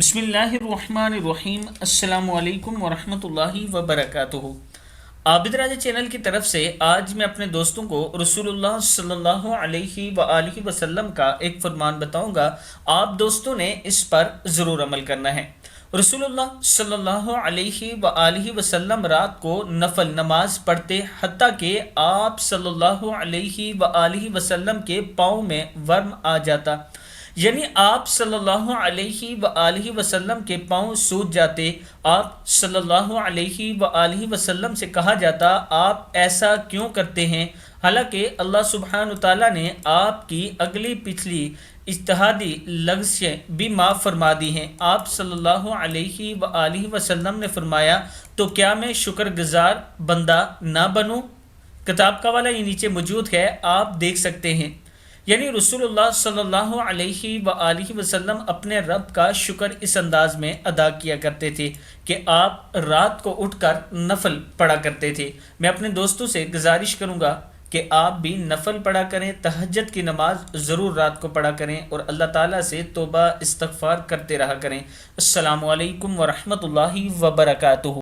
بسم اللہ الرحمن الرحیم۔ السلام علیکم ورحمۃ اللہ وبرکاتہ۔ عابد راجہ چینل کی طرف سے آج میں اپنے دوستوں کو رسول اللہ صلی اللہ علیہ وآلہ وسلم کا ایک فرمان بتاؤں گا۔ آپ دوستوں نے اس پر ضرور عمل کرنا ہے۔ رسول اللہ صلی اللہ علیہ وآلہ وسلم رات کو نفل نماز پڑھتے، حتیٰ کہ آپ صلی اللہ علیہ وآلہ وسلم کے پاؤں میں ورم آ جاتا، یعنی آپ صلی اللہ علیہ وآلہ وسلم کے پاؤں سوج جاتے۔ آپ صلی اللہ علیہ وآلہ وسلم سے کہا جاتا، آپ ایسا کیوں کرتے ہیں؟ حالانکہ اللہ سبحانہ تعالیٰ نے آپ کی اگلی پچھلی اجتہادی لغزشیں بھی معاف فرما دی ہیں۔ آپ صلی اللہ علیہ وآلہ وسلم نے فرمایا، تو کیا میں شکر گزار بندہ نہ بنوں؟ کتاب کا حوالہ یہ نیچے موجود ہے، آپ دیکھ سکتے ہیں۔ یعنی رسول اللہ صلی اللہ علیہ وآلہ وسلم اپنے رب کا شکر اس انداز میں ادا کیا کرتے تھے کہ آپ رات کو اٹھ کر نفل پڑھا کرتے تھے۔ میں اپنے دوستوں سے گزارش کروں گا کہ آپ بھی نفل پڑھا کریں، تہجد کی نماز ضرور رات کو پڑھا کریں اور اللہ تعالیٰ سے توبہ استغفار کرتے رہا کریں۔ السلام علیکم ورحمۃ اللہ وبرکاتہ۔